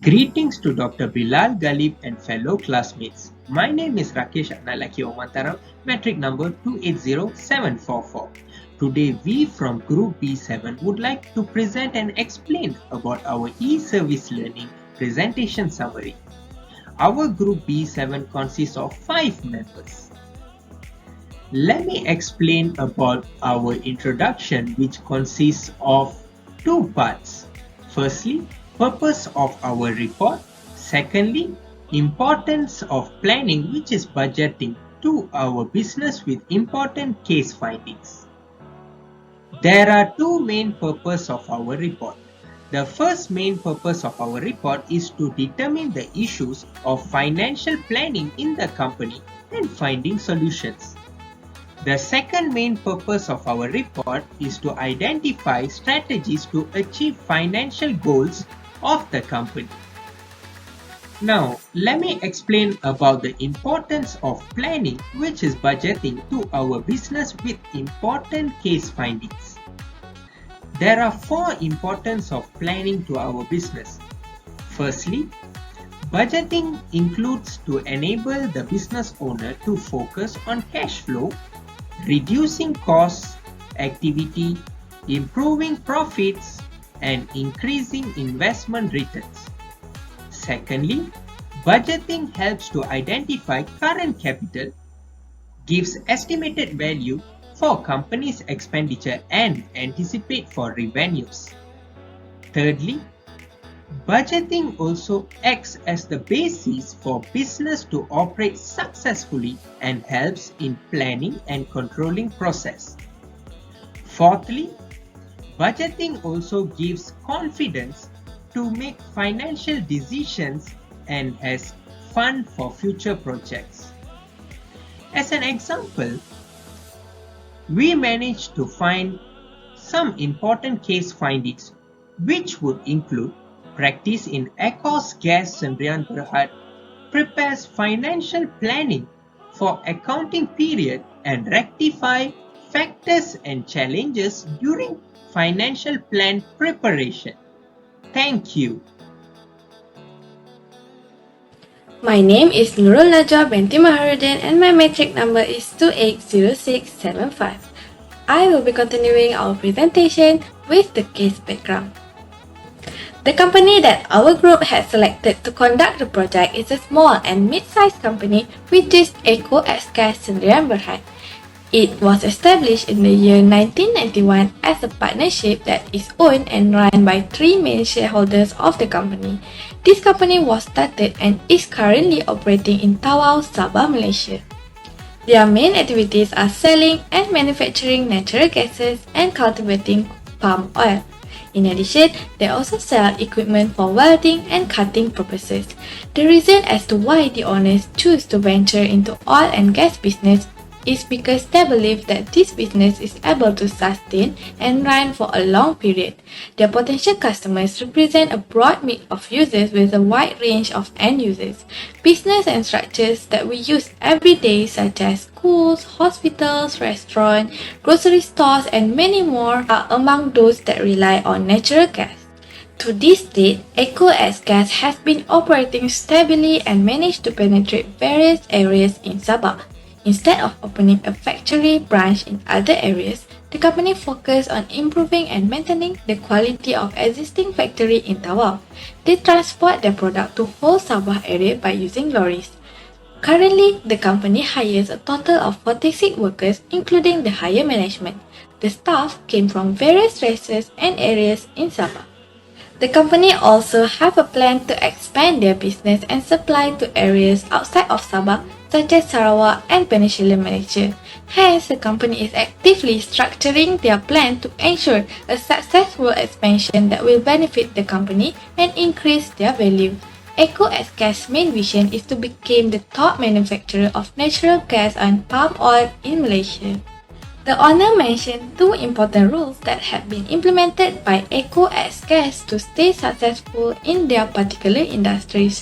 Greetings to Dr. Bilal Galib and fellow classmates. My name is Rakesh Analaki Omantaram, metric number 280744. Today we from Group B7 would like to present and explain about our e-service learning presentation summary. Our Group B7 consists of 5 members. Let me explain about our introduction, which consists of 2 parts. Firstly, purpose of our report. Secondly, importance of planning, which is budgeting to our business with important case findings. There are 2 main purposes of our report. The first main purpose of our report is to determine the issues of financial planning in the company and finding solutions. The second main purpose of our report is to identify strategies to achieve financial goals of the company. Now, let me explain about the importance of planning, which is budgeting to our business with important case findings. There are 4 importance of planning to our business. Firstly, budgeting includes to enable the business owner to focus on cash flow, reducing costs, activity, improving profits, and increasing investment returns. Secondly, budgeting helps to identify current capital, gives estimated value for company's expenditure and anticipate for revenues. Thirdly, budgeting also acts as the basis for business to operate successfully and helps in planning and controlling process. Fourthly, budgeting also gives confidence to make financial decisions and has fund for future projects. As an example, we managed to find some important case findings which would include practice in Ecos Gas Sendirian Berhad prepares financial planning for accounting period and rectify factors and challenges during financial plan preparation. Thank you. My name is Nurul Najwa binti Maharudin and my metric number is 280675. I will be continuing our presentation with the case background. The company that our group has selected to conduct the project is a small and mid-sized company which is Eko Gas Sendirian Berhad. It was established in the year 1991 as a partnership that is owned and run by 3 main shareholders of the company. This company was started and is currently operating in Tawau, Sabah, Malaysia. Their main activities are selling and manufacturing natural gases and cultivating palm oil. In addition, they also sell equipment for welding and cutting purposes. The reason as to why the owners choose to venture into oil and gas business is because they believe that this business is able to sustain and run for a long period. Their potential customers represent a broad mix of users with a wide range of end users. Business and structures that we use every day such as schools, hospitals, restaurants, grocery stores and many more are among those that rely on natural gas. To this date, Eko Gas has been operating stably and managed to penetrate various areas in Sabah. Instead of opening a factory branch in other areas, the company focused on improving and maintaining the quality of existing factory in Tawau. They transport their product to whole Sabah area by using lorries. Currently, the company hires a total of 46 workers including the higher management. The staff came from various races and areas in Sabah. The company also have a plan to expand their business and supply to areas outside of Sabah such as Sarawak and Peninsular Malaysia. Hence, the company is actively structuring their plan to ensure a successful expansion that will benefit the company and increase their value. Eko Gas' main vision is to become the top manufacturer of natural gas and palm oil in Malaysia. The owner mentioned 2 important rules that have been implemented by Eko Gas to stay successful in their particular industries.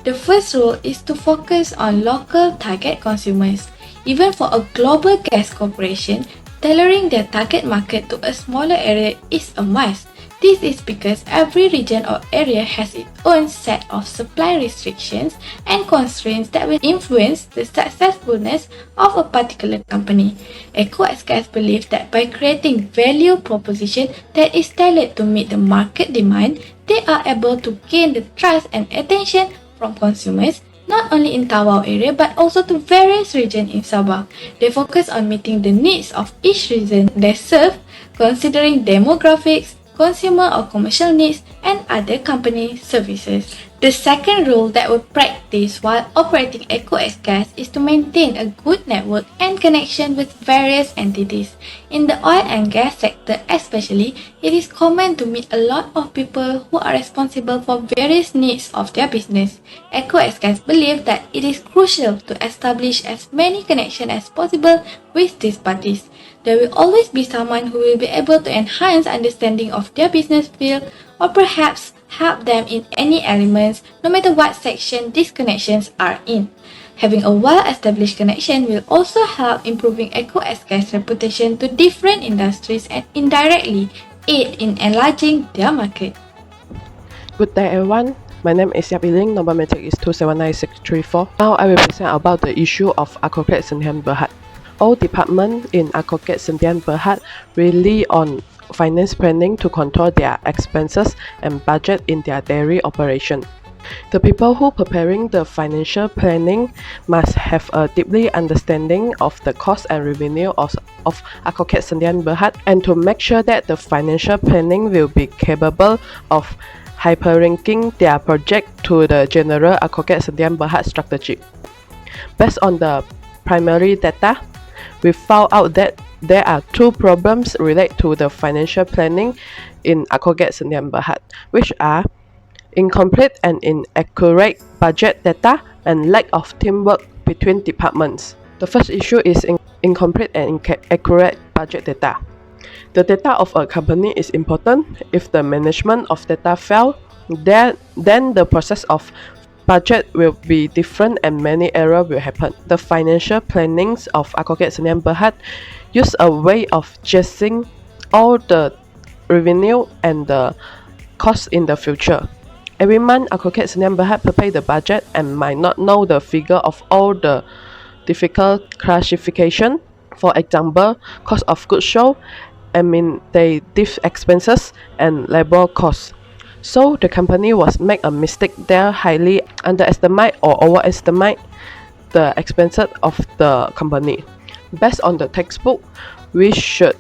The first rule is to focus on local target consumers. Even for a global gas corporation, tailoring their target market to a smaller area is a must. This is because every region or area has its own set of supply restrictions and constraints that will influence the successfulness of a particular company. EcoSKS believes that by creating value proposition that is tailored to meet the market demand, they are able to gain the trust and attention from consumers not only in Tawau area but also to various regions in Sabah. They focus on meeting the needs of each region they serve, considering demographics, consumer or commercial needs, and other company services. The second rule that we practice while operating EcoSKS is to maintain a good network and connection with various entities. In the oil and gas sector especially, it is common to meet a lot of people who are responsible for various needs of their business. EcoSKS believe that it is crucial to establish as many connections as possible with these parties. There will always be someone who will be able to enhance understanding of their business field or perhaps help them in any elements no matter what section these connections are in. Having a well-established connection will also help improving EcoSK's reputation to different industries and indirectly aid in enlarging their market. Good day everyone, my name is Yapiling, number metric is 2799634. Now I will present about the issue of Akoket Sdn Bhd. All departments in Akoket Sdn Bhd rely on finance planning to control their expenses and budget in their daily operation. The people who preparing the financial planning must have a deeply understanding of the cost and revenue of Akoket Sdn Bhd and to make sure that the financial planning will be capable of hyperlinking their project to the general Akoket Sdn Bhd strategy. Based on the primary data, we found out that there are two problems related to the financial planning in Akoket Sdn Bhd, which are incomplete and inaccurate budget data and lack of teamwork between departments. The first issue is incomplete and inaccurate budget data. The data of a company is important. If the management of data fail, then the process of budget will be different and many errors will happen. The financial plannings of Akoket Sdn Bhd use a way of guessing all the revenue and the cost in the future. Every month, Akoket Sdn Bhd prepare the budget and might not know the figure of all the difficult classification. For example, cost of goods sold, administrative expenses, and labor costs. So the company was make a mistake there, highly underestimate or overestimate the expenses of the company. Based on the textbook, we should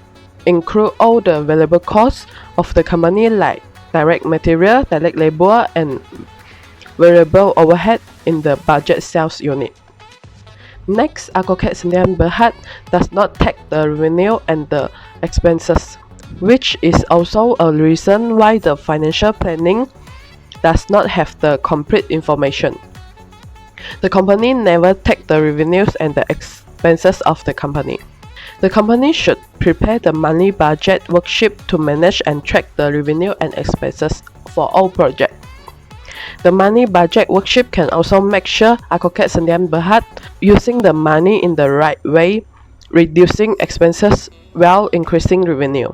include all the variable costs of the company like direct material, direct labor, and variable overhead in the budget sales unit. Next, Akoket Sdn Bhd does not take the revenue and the expenses, which is also a reason why the financial planning does not have the complete information. The company never take the revenues and the expenses of the company. The company should prepare the money budget worksheet to manage and track the revenue and expenses for all projects. The money budget worksheet can also make sure Akoket Sdn Bhd using the money in the right way, reducing expenses while increasing revenue.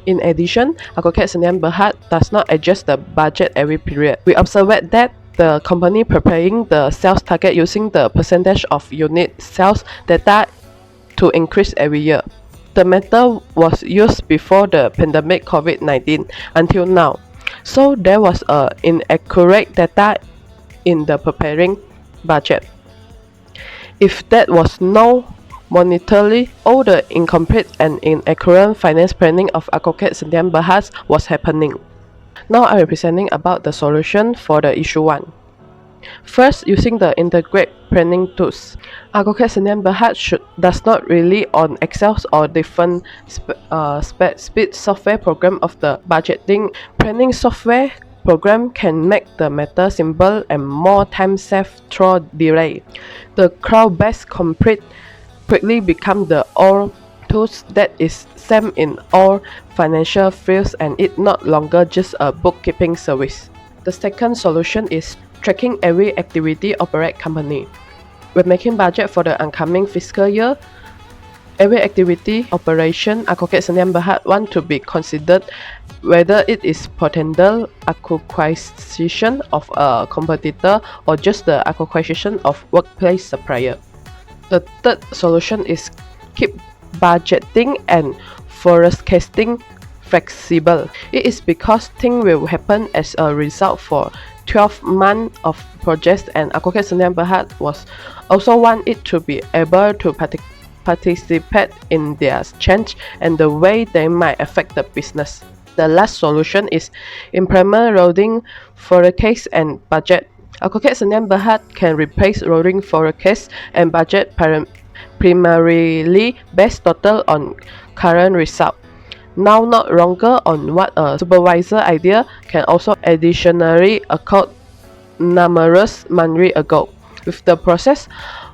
In addition, Akoket Sdn Bhd does not adjust the budget every period. We observed that the company preparing the sales target using the percentage of unit sales data to increase every year. The method was used before the pandemic COVID-19 until now. So there was inaccurate data in the preparing budget. If that was no monetarily, all the incomplete and inaccurate finance planning of Akoket Sdn Bhd was happening. Now I am presenting about the solution for the issue 1. First, using the integrated planning tools. Akoket Sdn Bhd does not rely on Excel or different speed software program of the budgeting. Planning software program can make the matter simple and more time saved through delay. The cloud-based complete quickly become the all tools that is same in all financial fields and it no longer just a bookkeeping service. The second solution is tracking every activity operate company. When making budget for the oncoming fiscal year, Every activity, operation, Akoket Sdn Bhd want to be considered whether it is potential acquisition of a competitor or just the acquisition of workplace supplier. The third solution is keep budgeting and forecasting flexible. It is because things will happen as a result for 12 months of projects, and Akoket Sdn Bhd was also want it to be able to participate in their change and the way they might affect the business. The last solution is implement rolling forecast and budget. Akoket Sdn Bhd can replace rolling forecast and budget primarily based total on current result. Now not longer on what a supervisor idea can also additionally occur numerous months ago. With the process,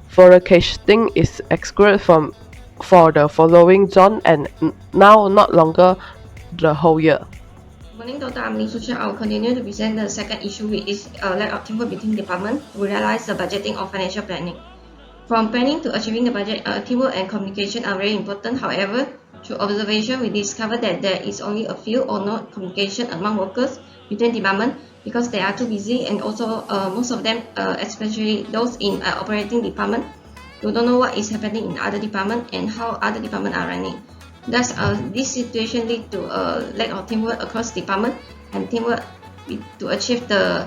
forecasting is excluded for the following zone and now not longer the whole year. Good morning, Dr. Amni Sucha. I will continue to present the second issue, which is lack of teamwork between departments to realize the budgeting or financial planning. From planning to achieving the budget, teamwork and communication are very important. However, through observation, we discovered that there is only a few or no communication among workers between departments because they are too busy, and also most of them, especially those in operating department, do not know what is happening in other departments and how other departments are running. Thus, this situation leads to a lack of teamwork across departments and teamwork to achieve the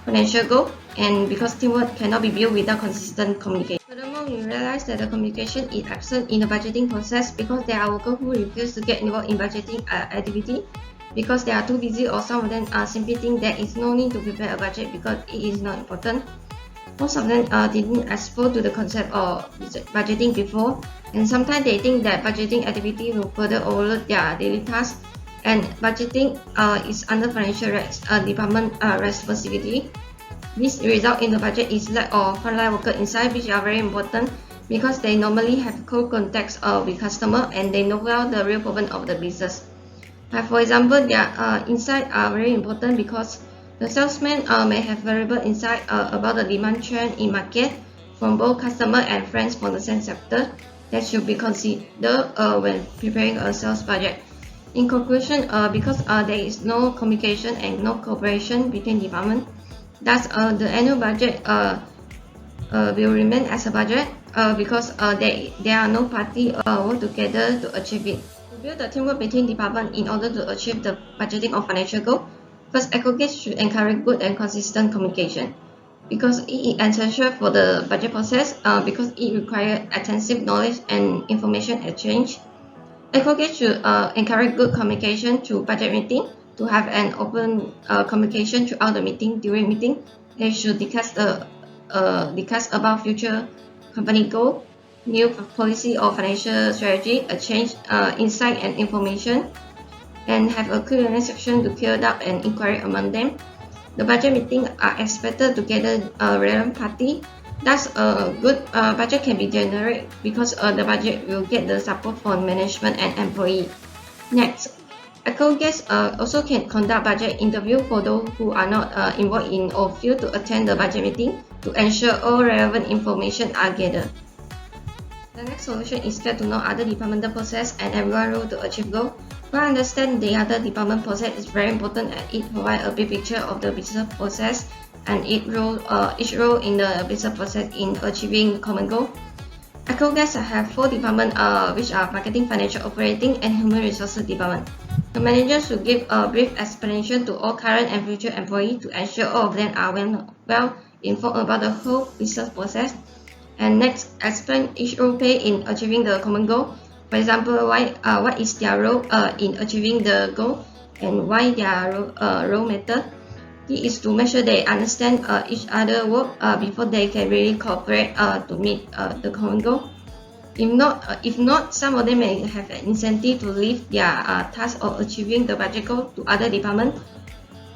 financial goal, and because teamwork cannot be built without consistent communication. Furthermore, we realize that the communication is absent in the budgeting process because there are workers who refuse to get involved in budgeting activity because they are too busy, or some of them simply think there is no need to prepare a budget because it is not important. Most of them didn't explore to the concept of budgeting before, and sometimes they think that budgeting activity will further overload their daily tasks, and budgeting is under financial department responsibility. This result in the budget is lack of frontline worker inside, which are very important because they normally have close contacts with customer and they know well the real problem of the business. For example, their insight are very important because the salesman may have variable insight about the demand trend in market from both customer and friends from the same sector that should be considered when preparing a sales budget. In conclusion, because there is no communication and no cooperation between departments, thus the annual budget will remain as a budget because there are no party work together to achieve it. To build the teamwork between departments in order to achieve the budgeting of financial goal, first, Akoget should encourage good and consistent communication because it is essential for the budget process because it requires extensive knowledge and information exchange. Akoget should encourage good communication through budget meeting to have an open communication throughout the meeting. During meeting, they should discuss about future company goal, new policy or financial strategy, exchange insight and information, and have a Q&A section to clear up and inquiry among them. The budget meetings are expected to gather a relevant party. Thus, a good budget can be generated because the budget will get the support from management and employee. Next, Akoget also can conduct budget interview for those who are not involved in or fail to attend the budget meeting to ensure all relevant information are gathered. The next solution is get to know other departmental process and everyone role to achieve goal. To understand the other department process is very important and it provides a big picture of the business process and each role in the business process in achieving common goal. Akoget have 4 departments which are marketing, financial, operating, and human resources department. The manager should give a brief explanation to all current and future employees to ensure all of them are well informed about the whole business process. And next, explain each role play in achieving the common goal. For example, what is their role in achieving the goal and why their role matter. It is to make sure they understand each other work before they can really cooperate to meet the common goal. If not, some of them may have an incentive to leave their task of achieving the budget goal to other departments,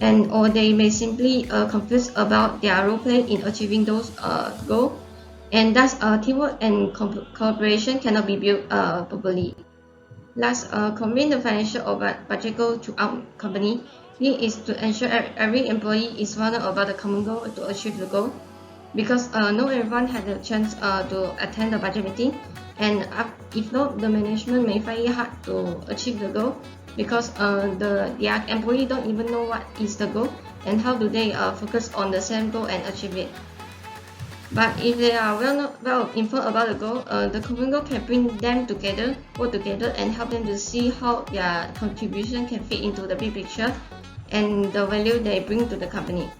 or they may simply confused about their role play in achieving those goals, and thus teamwork and cooperation cannot be built properly. Last, convene the financial or budget goal throughout company. It is to ensure every employee is wondering about the common goal to achieve the goal, because not everyone had the chance to attend the budget meeting, And if not, the management may find it hard to achieve the goal because their employee don't even know what is the goal and how do they focus on the same goal and achieve it. But if they are well informed about the goal, the common goal can bring them together, work together, and help them to see how their contribution can fit into the big picture and the value they bring to the company.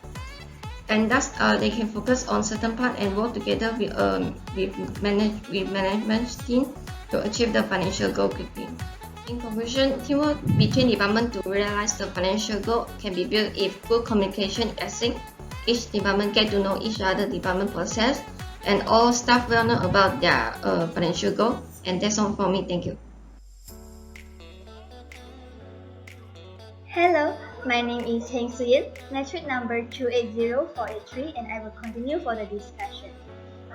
And thus, they can focus on certain part and work together with management team to achieve the financial goal quickly. In conclusion, teamwork between departments to realize the financial goal can be built if good communication is sync. Each department get to know each other department process, and all staff well know about their financial goal. And that's all for me. Thank you. Hello, my name is Heng Suyin, metric number 280483, and I will continue for the discussion.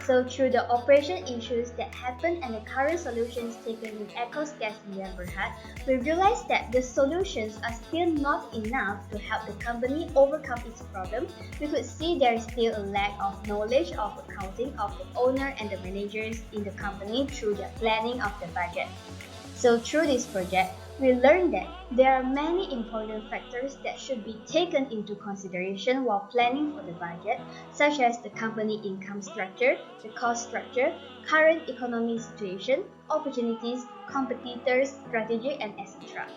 So through the operation issues that happened and the current solutions taken with Echo's gas in Berhad, we realized that the solutions are still not enough to help the company overcome its problem. We could see there is still a lack of knowledge of accounting of the owner and the managers in the company through their planning of the budget. So through this project, we learned that there are many important factors that should be taken into consideration while planning for the budget, such as the company income structure, the cost structure, current economic situation, opportunities, competitors, strategy, and etc.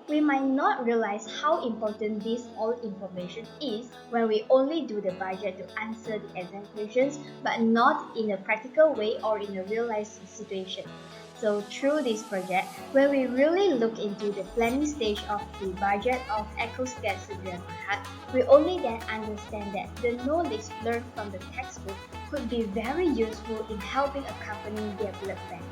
We might not realize how important this all information is when we only do the budget to answer the exam questions, but not in a practical way or in a real life situation. So through this project, where we really look into the planning stage of the budget of EcoSCAD Sdn Bhd, we only then understand that the knowledge learned from the textbook could be very useful in helping a company develop planning.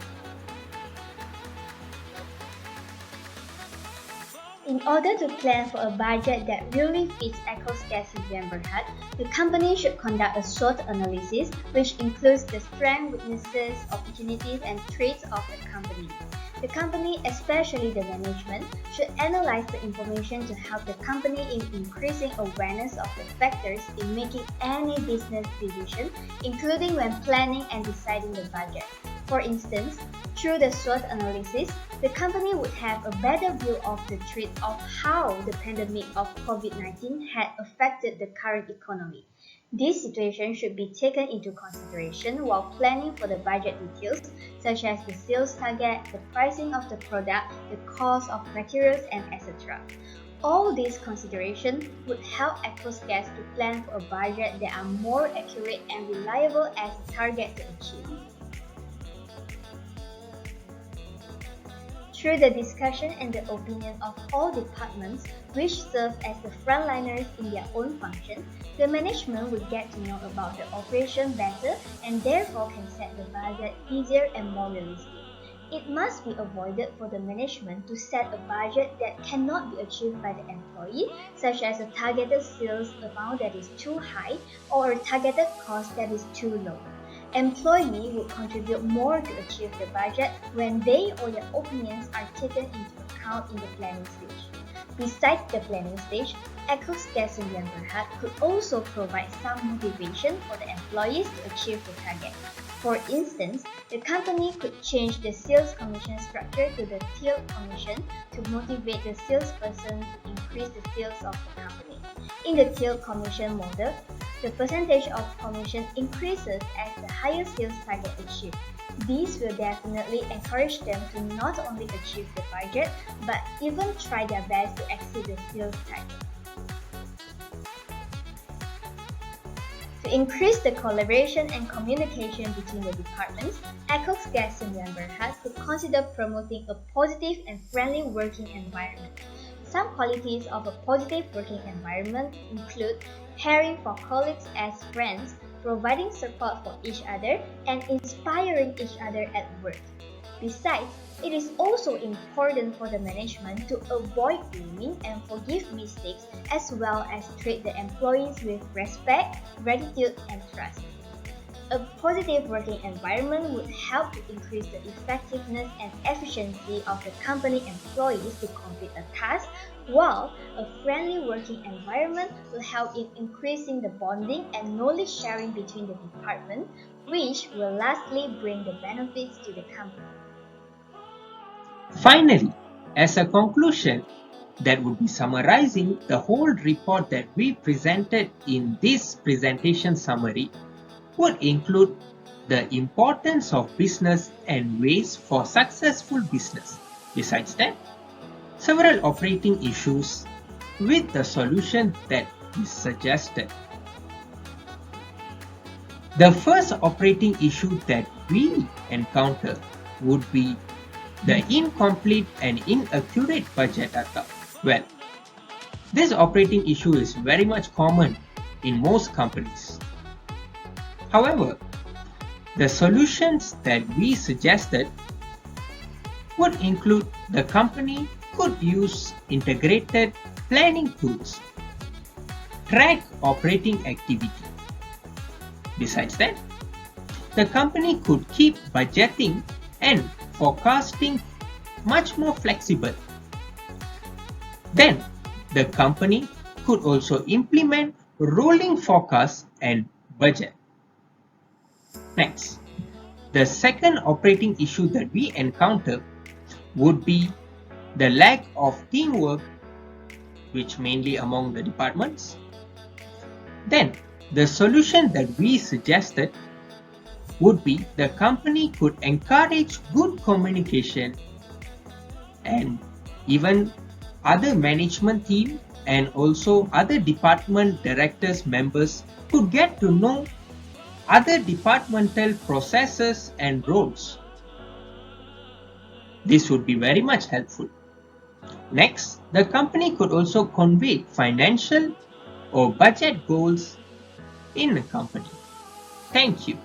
In order to plan for a budget that really fits EcoSCAD Sdn Bhd, the company should conduct a SWOT analysis, which includes the strengths, weaknesses, opportunities, and traits of the company. The company, especially the management, should analyze the information to help the company in increasing awareness of the factors in making any business decision, including when planning and deciding the budget. For instance, through the SWOT analysis, the company would have a better view of the threat of how the pandemic of COVID-19 had affected the current economy. This situation should be taken into consideration while planning for the budget details, such as the sales target, the pricing of the product, the cost of materials, and etc. All these considerations would help EcoSCAD to plan for a budget that are more accurate and reliable as a target to achieve. Through the discussion and the opinion of all departments, which serve as the frontliners in their own function, the management will get to know about the operation better and therefore can set the budget easier and more realistic. It must be avoided for the management to set a budget that cannot be achieved by the employee, such as a targeted sales amount that is too high or a targeted cost that is too low. Employees would contribute more to achieve the budget when they or their opinions are taken into account in the planning stage. Besides the planning stage, EcoSCAD Sdn Bhd could also provide some motivation for the employees to achieve the target. For instance, the company could change the sales commission structure to the tiered commission to motivate the salesperson to increase the sales of the company. In the tiered commission model, the percentage of commission increases as the higher sales target achieved. This will definitely encourage them to not only achieve the budget, but even try their best to exceed the sales target. To increase the collaboration and communication between the departments, EcoSCAD Sdn Bhd could consider promoting a positive and friendly working environment. Some qualities of a positive working environment include caring for colleagues as friends, providing support for each other, and inspiring each other at work. Besides, it is also important for the management to avoid blaming and forgive mistakes as well as treat the employees with respect, gratitude, and trust. A positive working environment would help to increase the effectiveness and efficiency of the company employees to complete a task, while a friendly working environment will help in increasing the bonding and knowledge sharing between the department, which will lastly bring the benefits to the company. Finally, as a conclusion, that would be summarizing the whole report that we presented in this presentation summary would include the importance of business and ways for successful business. Besides that, several operating issues with the solution that is suggested. The first operating issue that we encounter would be the incomplete and inaccurate budget data. Well, this operating issue is very much common in most companies. However, the solutions that we suggested would include the company could use integrated planning tools, track operating activity. Besides that, the company could keep budgeting and forecasting much more flexible. Then, the company could also implement rolling forecasts and budget. Next, the second operating issue that we encounter would be the lack of teamwork, which mainly among the departments. Then, the solution that we suggested would be the company could encourage good communication and even other management team and also other department directors members could get to know other departmental processes and roles. This would be very much helpful. Next, the company could also convey financial or budget goals in the company. Thank you.